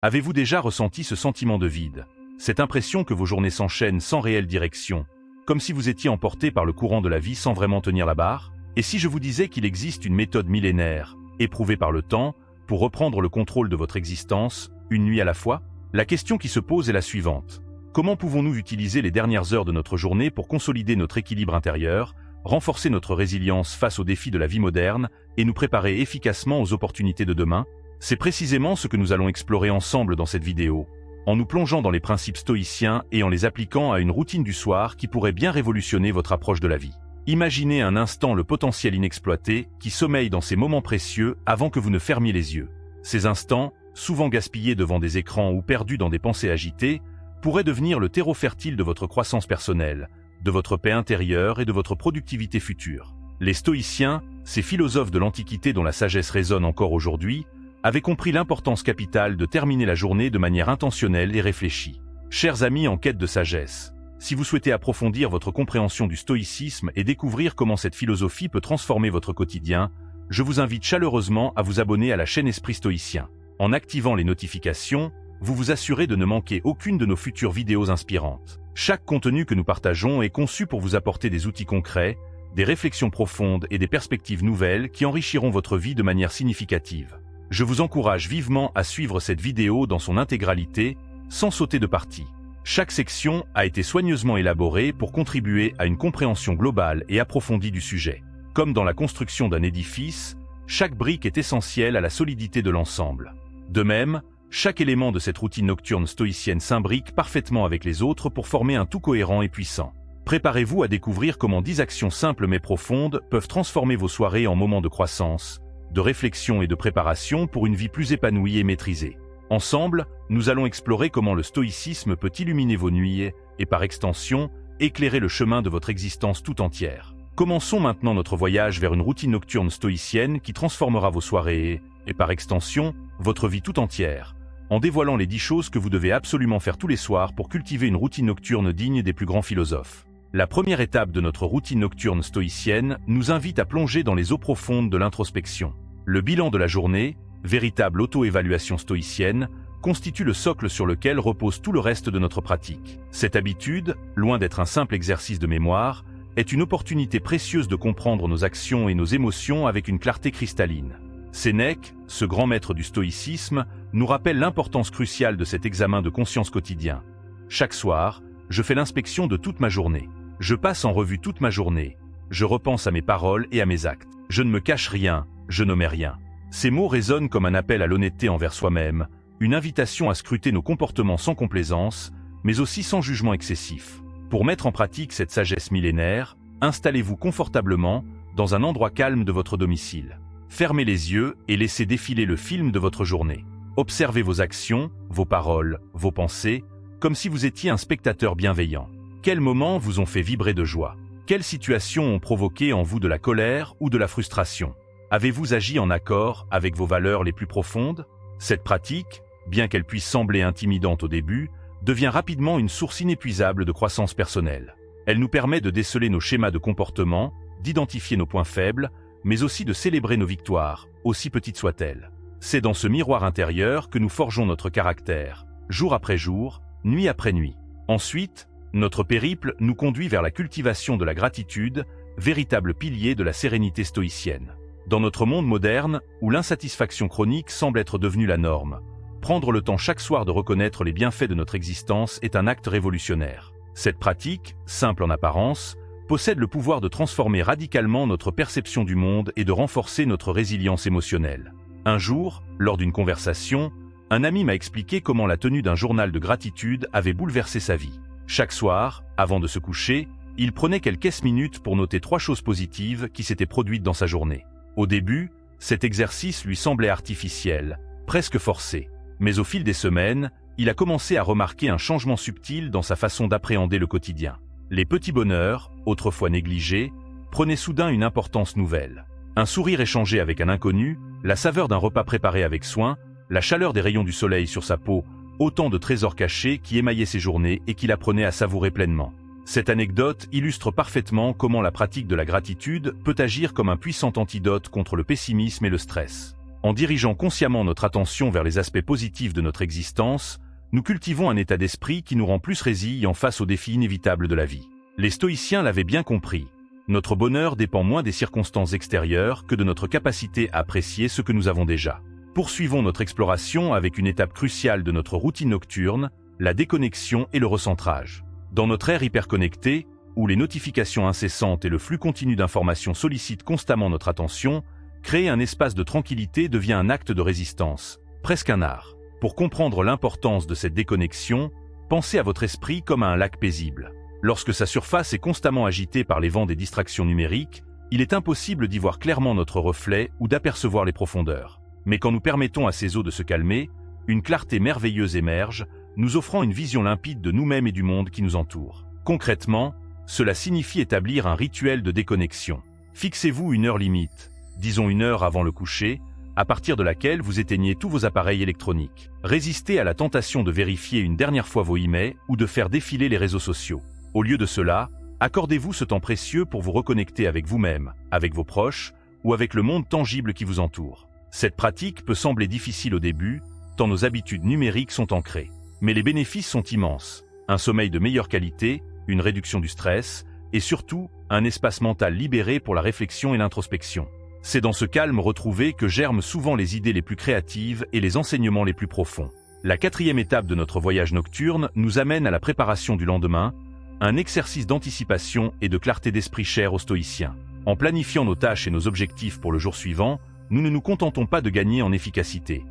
Avez-vous déjà ressenti ce sentiment de vide, cette impression que vos journées s'enchaînent sans réelle direction, comme si vous étiez emporté par le courant de la vie sans vraiment tenir la barre? Et si je vous disais qu'il existe une méthode millénaire, éprouvée par le temps, pour reprendre le contrôle de votre existence, une nuit à la fois? La question qui se pose est la suivante. Comment pouvons-nous utiliser les dernières heures de notre journée pour consolider notre équilibre intérieur, renforcer notre résilience face aux défis de la vie moderne et nous préparer efficacement aux opportunités de demain? C'est précisément ce que nous allons explorer ensemble dans cette vidéo, en nous plongeant dans les principes stoïciens et en les appliquant à une routine du soir qui pourrait bien révolutionner votre approche de la vie. Imaginez un instant le potentiel inexploité qui sommeille dans ces moments précieux avant que vous ne fermiez les yeux. Ces instants, souvent gaspillés devant des écrans ou perdus dans des pensées agitées, pourraient devenir le terreau fertile de votre croissance personnelle, de votre paix intérieure et de votre productivité future. Les stoïciens, ces philosophes de l'Antiquité dont la sagesse résonne encore aujourd'hui, avaient compris l'importance capitale de terminer la journée de manière intentionnelle et réfléchie. Chers amis en quête de sagesse, si vous souhaitez approfondir votre compréhension du stoïcisme et découvrir comment cette philosophie peut transformer votre quotidien, je vous invite chaleureusement à vous abonner à la chaîne Esprit Stoïcien. En activant les notifications, vous vous assurez de ne manquer aucune de nos futures vidéos inspirantes. Chaque contenu que nous partageons est conçu pour vous apporter des outils concrets, des réflexions profondes et des perspectives nouvelles qui enrichiront votre vie de manière significative. Je vous encourage vivement à suivre cette vidéo dans son intégralité, sans sauter de partie. Chaque section a été soigneusement élaborée pour contribuer à une compréhension globale et approfondie du sujet. Comme dans la construction d'un édifice, chaque brique est essentielle à la solidité de l'ensemble. De même, chaque élément de cette routine nocturne stoïcienne s'imbrique parfaitement avec les autres pour former un tout cohérent et puissant. Préparez-vous à découvrir comment 10 actions simples mais profondes peuvent transformer vos soirées en moments de croissance, de réflexion et de préparation pour une vie plus épanouie et maîtrisée. Ensemble, nous allons explorer comment le stoïcisme peut illuminer vos nuits et, par extension, éclairer le chemin de votre existence tout entière. Commençons maintenant notre voyage vers une routine nocturne stoïcienne qui transformera vos soirées et, par extension, votre vie tout entière, en dévoilant les 10 choses que vous devez absolument faire tous les soirs pour cultiver une routine nocturne digne des plus grands philosophes. La première étape de notre routine nocturne stoïcienne nous invite à plonger dans les eaux profondes de l'introspection. Le bilan de la journée, véritable auto-évaluation stoïcienne, constitue le socle sur lequel repose tout le reste de notre pratique. Cette habitude, loin d'être un simple exercice de mémoire, est une opportunité précieuse de comprendre nos actions et nos émotions avec une clarté cristalline. Sénèque, ce grand maître du stoïcisme, nous rappelle l'importance cruciale de cet examen de conscience quotidien. Chaque soir, je fais l'inspection de toute ma journée. Je passe en revue toute ma journée. Je repense à mes paroles et à mes actes. Je ne me cache rien, je n'omets rien. Ces mots résonnent comme un appel à l'honnêteté envers soi-même, une invitation à scruter nos comportements sans complaisance, mais aussi sans jugement excessif. Pour mettre en pratique cette sagesse millénaire, installez-vous confortablement dans un endroit calme de votre domicile. Fermez les yeux et laissez défiler le film de votre journée. Observez vos actions, vos paroles, vos pensées, comme si vous étiez un spectateur bienveillant. Quels moments vous ont fait vibrer de joie? Quelles situations ont provoqué en vous de la colère ou de la frustration? Avez-vous agi en accord avec vos valeurs les plus profondes? Cette pratique, bien qu'elle puisse sembler intimidante au début, devient rapidement une source inépuisable de croissance personnelle. Elle nous permet de déceler nos schémas de comportement, d'identifier nos points faibles, mais aussi de célébrer nos victoires, aussi petites soient-elles. C'est dans ce miroir intérieur que nous forgeons notre caractère, jour après jour, nuit après nuit. Ensuite, notre périple nous conduit vers la cultivation de la gratitude, véritable pilier de la sérénité stoïcienne. Dans notre monde moderne, où l'insatisfaction chronique semble être devenue la norme, prendre le temps chaque soir de reconnaître les bienfaits de notre existence est un acte révolutionnaire. Cette pratique, simple en apparence, possède le pouvoir de transformer radicalement notre perception du monde et de renforcer notre résilience émotionnelle. Un jour, lors d'une conversation, un ami m'a expliqué comment la tenue d'un journal de gratitude avait bouleversé sa vie. Chaque soir, avant de se coucher, il prenait quelques minutes pour noter 3 choses positives qui s'étaient produites dans sa journée. Au début, cet exercice lui semblait artificiel, presque forcé. Mais au fil des semaines, il a commencé à remarquer un changement subtil dans sa façon d'appréhender le quotidien. Les petits bonheurs, autrefois négligés, prenaient soudain une importance nouvelle. Un sourire échangé avec un inconnu, la saveur d'un repas préparé avec soin, la chaleur des rayons du soleil sur sa peau, autant de trésors cachés qui émaillaient ses journées et qu'il apprenait à savourer pleinement. Cette anecdote illustre parfaitement comment la pratique de la gratitude peut agir comme un puissant antidote contre le pessimisme et le stress. En dirigeant consciemment notre attention vers les aspects positifs de notre existence, nous cultivons un état d'esprit qui nous rend plus résilients face aux défis inévitables de la vie. Les stoïciens l'avaient bien compris. Notre bonheur dépend moins des circonstances extérieures que de notre capacité à apprécier ce que nous avons déjà. Poursuivons notre exploration avec une étape cruciale de notre routine nocturne, la déconnexion et le recentrage. Dans notre ère hyperconnectée, où les notifications incessantes et le flux continu d'informations sollicitent constamment notre attention, créer un espace de tranquillité devient un acte de résistance, presque un art. Pour comprendre l'importance de cette déconnexion, pensez à votre esprit comme à un lac paisible. Lorsque sa surface est constamment agitée par les vents des distractions numériques, il est impossible d'y voir clairement notre reflet ou d'apercevoir les profondeurs. Mais quand nous permettons à ces eaux de se calmer, une clarté merveilleuse émerge, nous offrant une vision limpide de nous-mêmes et du monde qui nous entoure. Concrètement, cela signifie établir un rituel de déconnexion. Fixez-vous une heure limite, disons 1 heure avant le coucher, à partir de laquelle vous éteignez tous vos appareils électroniques. Résistez à la tentation de vérifier une dernière fois vos emails ou de faire défiler les réseaux sociaux. Au lieu de cela, accordez-vous ce temps précieux pour vous reconnecter avec vous-même, avec vos proches ou avec le monde tangible qui vous entoure. Cette pratique peut sembler difficile au début, tant nos habitudes numériques sont ancrées. Mais les bénéfices sont immenses. Un sommeil de meilleure qualité, une réduction du stress, et surtout, un espace mental libéré pour la réflexion et l'introspection. C'est dans ce calme retrouvé que germent souvent les idées les plus créatives et les enseignements les plus profonds. La 4e étape de notre voyage nocturne nous amène à la préparation du lendemain, un exercice d'anticipation et de clarté d'esprit cher aux stoïciens. En planifiant nos tâches et nos objectifs pour le jour suivant, nous ne nous contentons pas de gagner en efficacité.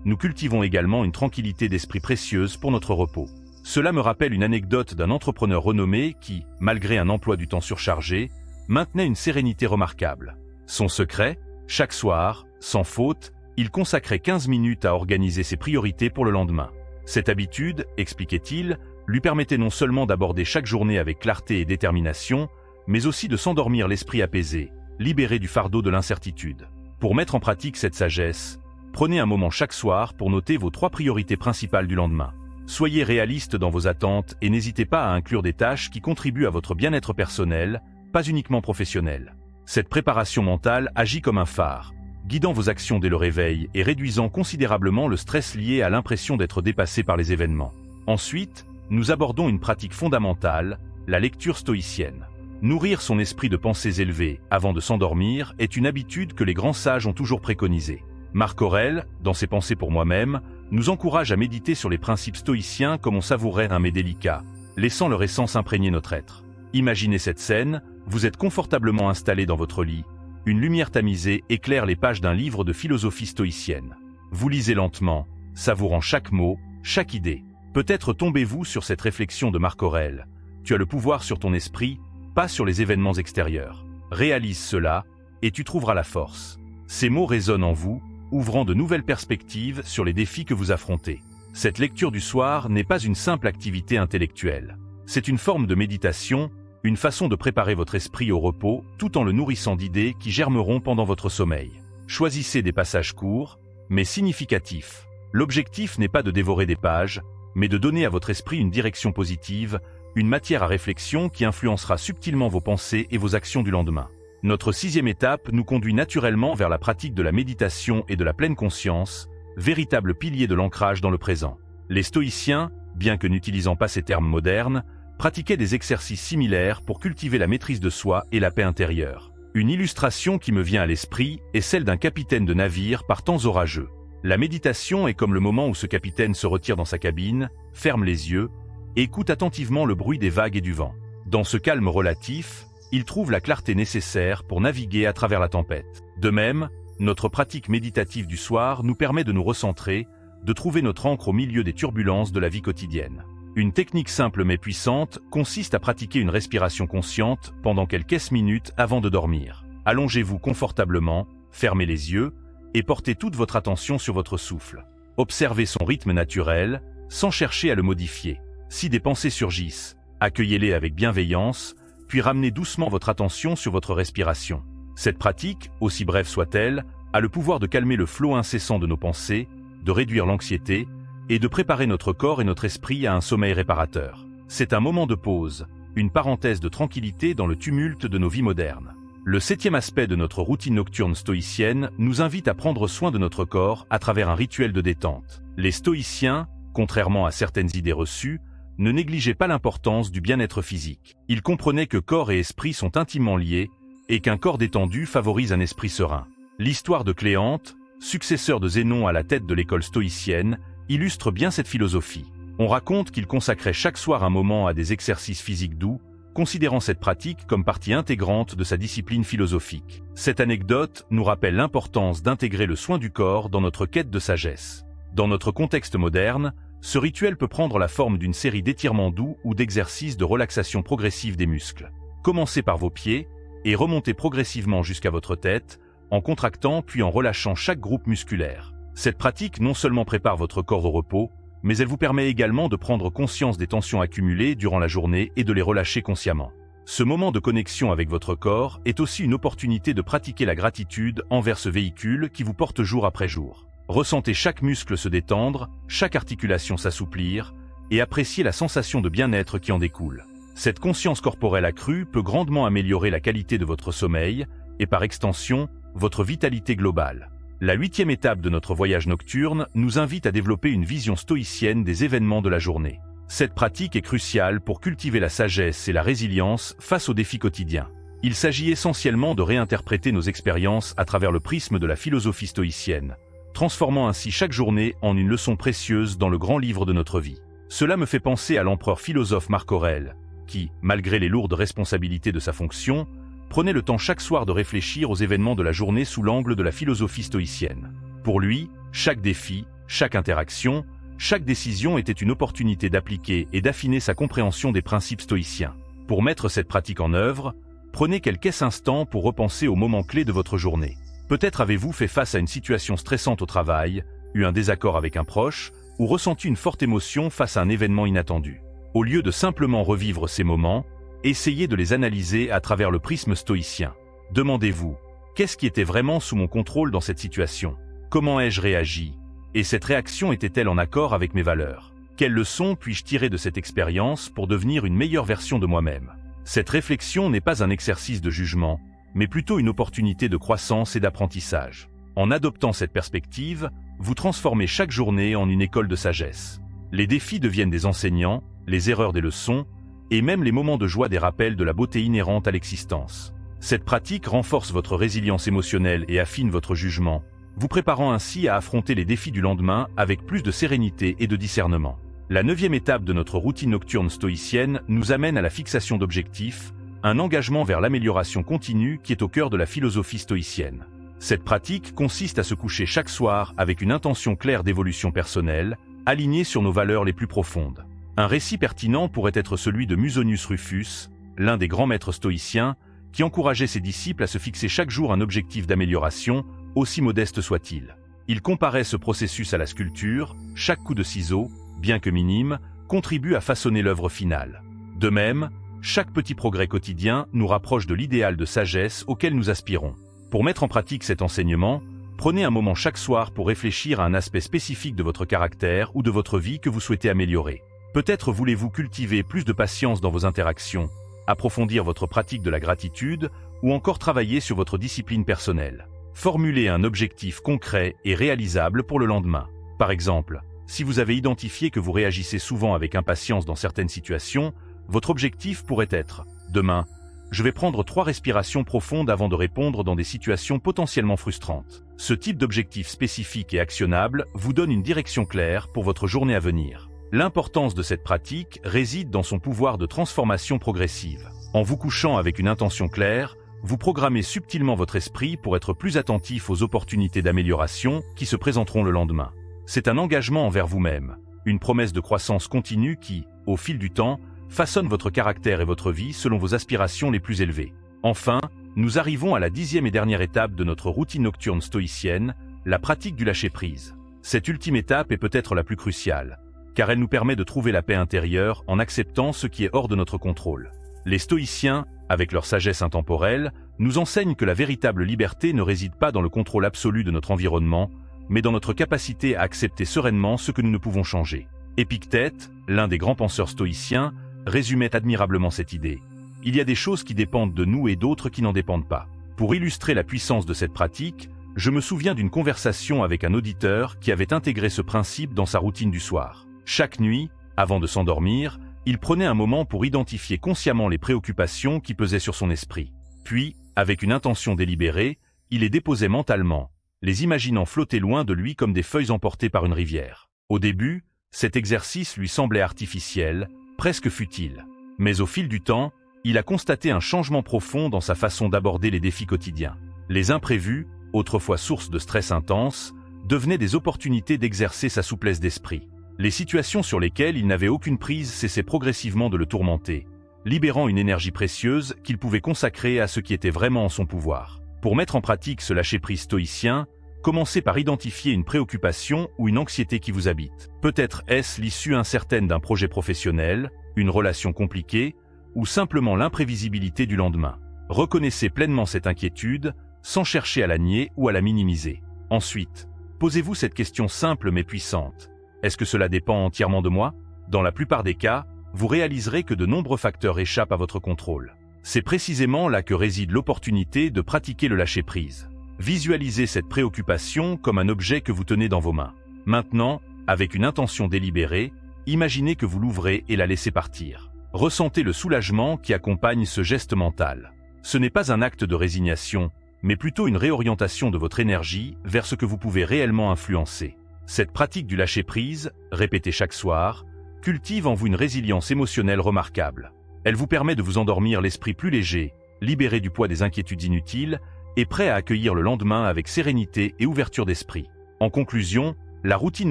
Nous cultivons également une tranquillité d'esprit précieuse pour notre repos. Cela me rappelle une anecdote d'un entrepreneur renommé qui, malgré un emploi du temps surchargé, maintenait une sérénité remarquable. Son secret, chaque soir, sans faute, il consacrait 15 minutes à organiser ses priorités pour le lendemain. Cette habitude, expliquait-il, lui permettait non seulement d'aborder chaque journée avec clarté et détermination, mais aussi de s'endormir l'esprit apaisé, libéré du fardeau de l'incertitude. Pour mettre en pratique cette sagesse, prenez un moment chaque soir pour noter vos 3 priorités principales du lendemain. Soyez réaliste dans vos attentes et n'hésitez pas à inclure des tâches qui contribuent à votre bien-être personnel, pas uniquement professionnel. Cette préparation mentale agit comme un phare, guidant vos actions dès le réveil et réduisant considérablement le stress lié à l'impression d'être dépassé par les événements. Ensuite, nous abordons une pratique fondamentale, la lecture stoïcienne. Nourrir son esprit de pensées élevées avant de s'endormir est une habitude que les grands sages ont toujours préconisée. Marc Aurèle, dans ses Pensées pour moi-même, nous encourage à méditer sur les principes stoïciens comme on savourerait un mets délicat, laissant leur essence imprégner notre être. Imaginez cette scène, vous êtes confortablement installé dans votre lit, une lumière tamisée éclaire les pages d'un livre de philosophie stoïcienne. Vous lisez lentement, savourant chaque mot, chaque idée. Peut-être tombez-vous sur cette réflexion de Marc Aurèle. Tu as le pouvoir sur ton esprit, pas sur les événements extérieurs. Réalise cela, et tu trouveras la force. Ces mots résonnent en vous, ouvrant de nouvelles perspectives sur les défis que vous affrontez. Cette lecture du soir n'est pas une simple activité intellectuelle. C'est une forme de méditation, une façon de préparer votre esprit au repos tout en le nourrissant d'idées qui germeront pendant votre sommeil. Choisissez des passages courts, mais significatifs. L'objectif n'est pas de dévorer des pages, mais de donner à votre esprit une direction positive, une matière à réflexion qui influencera subtilement vos pensées et vos actions du lendemain. Notre 6e étape nous conduit naturellement vers la pratique de la méditation et de la pleine conscience, véritable pilier de l'ancrage dans le présent. Les stoïciens, bien que n'utilisant pas ces termes modernes, pratiquaient des exercices similaires pour cultiver la maîtrise de soi et la paix intérieure. Une illustration qui me vient à l'esprit est celle d'un capitaine de navire par temps orageux. La méditation est comme le moment où ce capitaine se retire dans sa cabine, ferme les yeux, et écoute attentivement le bruit des vagues et du vent. Dans ce calme relatif, il trouve la clarté nécessaire pour naviguer à travers la tempête. De même, notre pratique méditative du soir nous permet de nous recentrer, de trouver notre ancre au milieu des turbulences de la vie quotidienne. Une technique simple mais puissante consiste à pratiquer une respiration consciente pendant quelques minutes avant de dormir. Allongez-vous confortablement, fermez les yeux et portez toute votre attention sur votre souffle. Observez son rythme naturel, sans chercher à le modifier. Si des pensées surgissent, accueillez-les avec bienveillance, puis ramenez doucement votre attention sur votre respiration. Cette pratique, aussi brève soit-elle, a le pouvoir de calmer le flot incessant de nos pensées, de réduire l'anxiété et de préparer notre corps et notre esprit à un sommeil réparateur. C'est un moment de pause, une parenthèse de tranquillité dans le tumulte de nos vies modernes. Le 7e aspect de notre routine nocturne stoïcienne nous invite à prendre soin de notre corps à travers un rituel de détente. Les stoïciens, contrairement à certaines idées reçues, ne négligeaient pas l'importance du bien-être physique. Ils comprenaient que corps et esprit sont intimement liés et qu'un corps détendu favorise un esprit serein. L'histoire de Cléante, successeur de Zénon à la tête de l'école stoïcienne, illustre bien cette philosophie. On raconte qu'il consacrait chaque soir un moment à des exercices physiques doux, considérant cette pratique comme partie intégrante de sa discipline philosophique. Cette anecdote nous rappelle l'importance d'intégrer le soin du corps dans notre quête de sagesse. Dans notre contexte moderne, ce rituel peut prendre la forme d'une série d'étirements doux ou d'exercices de relaxation progressive des muscles. Commencez par vos pieds et remontez progressivement jusqu'à votre tête, en contractant puis en relâchant chaque groupe musculaire. Cette pratique non seulement prépare votre corps au repos, mais elle vous permet également de prendre conscience des tensions accumulées durant la journée et de les relâcher consciemment. Ce moment de connexion avec votre corps est aussi une opportunité de pratiquer la gratitude envers ce véhicule qui vous porte jour après jour. Ressentez chaque muscle se détendre, chaque articulation s'assouplir, et appréciez la sensation de bien-être qui en découle. Cette conscience corporelle accrue peut grandement améliorer la qualité de votre sommeil, et par extension, votre vitalité globale. La 8e étape de notre voyage nocturne nous invite à développer une vision stoïcienne des événements de la journée. Cette pratique est cruciale pour cultiver la sagesse et la résilience face aux défis quotidiens. Il s'agit essentiellement de réinterpréter nos expériences à travers le prisme de la philosophie stoïcienne, transformant ainsi chaque journée en une leçon précieuse dans le grand livre de notre vie. Cela me fait penser à l'empereur philosophe Marc Aurèle, qui, malgré les lourdes responsabilités de sa fonction, prenait le temps chaque soir de réfléchir aux événements de la journée sous l'angle de la philosophie stoïcienne. Pour lui, chaque défi, chaque interaction, chaque décision était une opportunité d'appliquer et d'affiner sa compréhension des principes stoïciens. Pour mettre cette pratique en œuvre, prenez quelques instants pour repenser aux moments clés de votre journée. Peut-être avez-vous fait face à une situation stressante au travail, eu un désaccord avec un proche, ou ressenti une forte émotion face à un événement inattendu. Au lieu de simplement revivre ces moments, essayez de les analyser à travers le prisme stoïcien. Demandez-vous, qu'est-ce qui était vraiment sous mon contrôle dans cette situation? Comment ai-je réagi? Et cette réaction était-elle en accord avec mes valeurs? Quelles leçons puis-je tirer de cette expérience pour devenir une meilleure version de moi-même? Cette réflexion n'est pas un exercice de jugement, mais plutôt une opportunité de croissance et d'apprentissage. En adoptant cette perspective, vous transformez chaque journée en une école de sagesse. Les défis deviennent des enseignants, les erreurs des leçons, et même les moments de joie des rappels de la beauté inhérente à l'existence. Cette pratique renforce votre résilience émotionnelle et affine votre jugement, vous préparant ainsi à affronter les défis du lendemain avec plus de sérénité et de discernement. La 9e étape de notre routine nocturne stoïcienne nous amène à la fixation d'objectifs, un engagement vers l'amélioration continue qui est au cœur de la philosophie stoïcienne. Cette pratique consiste à se coucher chaque soir avec une intention claire d'évolution personnelle, alignée sur nos valeurs les plus profondes. Un récit pertinent pourrait être celui de Musonius Rufus, l'un des grands maîtres stoïciens, qui encourageait ses disciples à se fixer chaque jour un objectif d'amélioration, aussi modeste soit-il. Il comparait ce processus à la sculpture, chaque coup de ciseau, bien que minime, contribue à façonner l'œuvre finale. De même, chaque petit progrès quotidien nous rapproche de l'idéal de sagesse auquel nous aspirons. Pour mettre en pratique cet enseignement, prenez un moment chaque soir pour réfléchir à un aspect spécifique de votre caractère ou de votre vie que vous souhaitez améliorer. Peut-être voulez-vous cultiver plus de patience dans vos interactions, approfondir votre pratique de la gratitude ou encore travailler sur votre discipline personnelle. Formulez un objectif concret et réalisable pour le lendemain. Par exemple, si vous avez identifié que vous réagissez souvent avec impatience dans certaines situations, votre objectif pourrait être « Demain, je vais prendre 3 respirations profondes avant de répondre dans des situations potentiellement frustrantes ». Ce type d'objectif spécifique et actionnable vous donne une direction claire pour votre journée à venir. L'importance de cette pratique réside dans son pouvoir de transformation progressive. En vous couchant avec une intention claire, vous programmez subtilement votre esprit pour être plus attentif aux opportunités d'amélioration qui se présenteront le lendemain. C'est un engagement envers vous-même, une promesse de croissance continue qui, au fil du temps, façonne votre caractère et votre vie selon vos aspirations les plus élevées. Enfin, nous arrivons à la 10e et dernière étape de notre routine nocturne stoïcienne, la pratique du lâcher-prise. Cette ultime étape est peut-être la plus cruciale, car elle nous permet de trouver la paix intérieure en acceptant ce qui est hors de notre contrôle. Les stoïciens, avec leur sagesse intemporelle, nous enseignent que la véritable liberté ne réside pas dans le contrôle absolu de notre environnement, mais dans notre capacité à accepter sereinement ce que nous ne pouvons changer. Épictète, l'un des grands penseurs stoïciens, résumait admirablement cette idée. Il y a des choses qui dépendent de nous et d'autres qui n'en dépendent pas. Pour illustrer la puissance de cette pratique, je me souviens d'une conversation avec un auditeur qui avait intégré ce principe dans sa routine du soir. Chaque nuit, avant de s'endormir, il prenait un moment pour identifier consciemment les préoccupations qui pesaient sur son esprit. Puis, avec une intention délibérée, il les déposait mentalement, les imaginant flotter loin de lui comme des feuilles emportées par une rivière. Au début, cet exercice lui semblait artificiel, presque futile. Mais au fil du temps, il a constaté un changement profond dans sa façon d'aborder les défis quotidiens. Les imprévus, autrefois source de stress intense, devenaient des opportunités d'exercer sa souplesse d'esprit. Les situations sur lesquelles il n'avait aucune prise cessaient progressivement de le tourmenter, libérant une énergie précieuse qu'il pouvait consacrer à ce qui était vraiment en son pouvoir. Pour mettre en pratique ce lâcher-prise stoïcien, commencez par identifier une préoccupation ou une anxiété qui vous habite. Peut-être est-ce l'issue incertaine d'un projet professionnel, une relation compliquée, ou simplement l'imprévisibilité du lendemain. Reconnaissez pleinement cette inquiétude, sans chercher à la nier ou à la minimiser. Ensuite, posez-vous cette question simple mais puissante. Est-ce que cela dépend entièrement de moi? Dans la plupart des cas, vous réaliserez que de nombreux facteurs échappent à votre contrôle. C'est précisément là que réside l'opportunité de pratiquer le lâcher-prise. Visualisez cette préoccupation comme un objet que vous tenez dans vos mains. Maintenant, avec une intention délibérée, imaginez que vous l'ouvrez et la laissez partir. Ressentez le soulagement qui accompagne ce geste mental. Ce n'est pas un acte de résignation, mais plutôt une réorientation de votre énergie vers ce que vous pouvez réellement influencer. Cette pratique du lâcher-prise, répétée chaque soir, cultive en vous une résilience émotionnelle remarquable. Elle vous permet de vous endormir l'esprit plus léger, libéré du poids des inquiétudes inutiles et prêt à accueillir le lendemain avec sérénité et ouverture d'esprit. En conclusion, la routine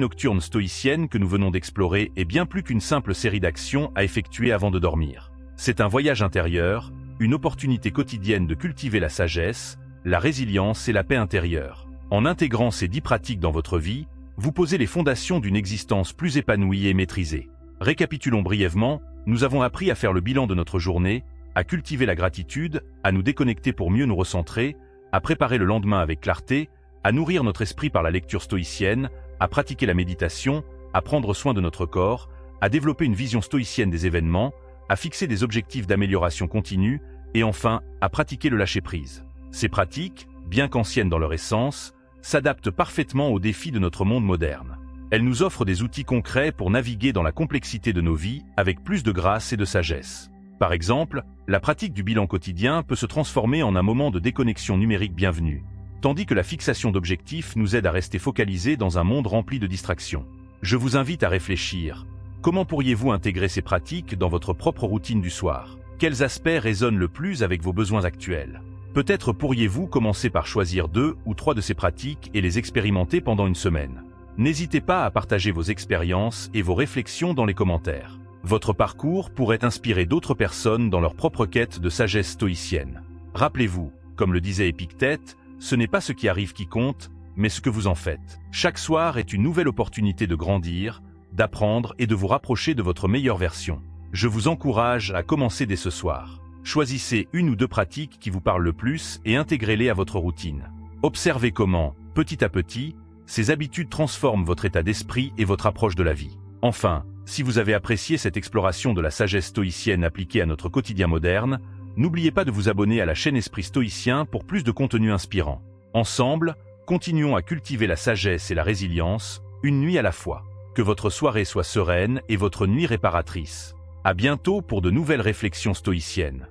nocturne stoïcienne que nous venons d'explorer est bien plus qu'une simple série d'actions à effectuer avant de dormir. C'est un voyage intérieur, une opportunité quotidienne de cultiver la sagesse, la résilience et la paix intérieure. En intégrant ces 10 pratiques dans votre vie, vous posez les fondations d'une existence plus épanouie et maîtrisée. Récapitulons brièvement, nous avons appris à faire le bilan de notre journée, à cultiver la gratitude, à nous déconnecter pour mieux nous recentrer, à préparer le lendemain avec clarté, à nourrir notre esprit par la lecture stoïcienne, à pratiquer la méditation, à prendre soin de notre corps, à développer une vision stoïcienne des événements, à fixer des objectifs d'amélioration continue et enfin à pratiquer le lâcher-prise. Ces pratiques, bien qu'anciennes dans leur essence, s'adaptent parfaitement aux défis de notre monde moderne. Elles nous offrent des outils concrets pour naviguer dans la complexité de nos vies avec plus de grâce et de sagesse. Par exemple, la pratique du bilan quotidien peut se transformer en un moment de déconnexion numérique bienvenue, tandis que la fixation d'objectifs nous aide à rester focalisés dans un monde rempli de distractions. Je vous invite à réfléchir. Comment pourriez-vous intégrer ces pratiques dans votre propre routine du soir? Quels aspects résonnent le plus avec vos besoins actuels? Peut-être pourriez-vous commencer par choisir 2 ou 3 de ces pratiques et les expérimenter pendant une semaine. N'hésitez pas à partager vos expériences et vos réflexions dans les commentaires. Votre parcours pourrait inspirer d'autres personnes dans leur propre quête de sagesse stoïcienne. Rappelez-vous, comme le disait Épictète, ce n'est pas ce qui arrive qui compte, mais ce que vous en faites. Chaque soir est une nouvelle opportunité de grandir, d'apprendre et de vous rapprocher de votre meilleure version. Je vous encourage à commencer dès ce soir. Choisissez 1 ou 2 pratiques qui vous parlent le plus et intégrez-les à votre routine. Observez comment, petit à petit, ces habitudes transforment votre état d'esprit et votre approche de la vie. Enfin, si vous avez apprécié cette exploration de la sagesse stoïcienne appliquée à notre quotidien moderne, n'oubliez pas de vous abonner à la chaîne Esprit Stoïcien pour plus de contenu inspirant. Ensemble, continuons à cultiver la sagesse et la résilience, une nuit à la fois. Que votre soirée soit sereine et votre nuit réparatrice. À bientôt pour de nouvelles réflexions stoïciennes.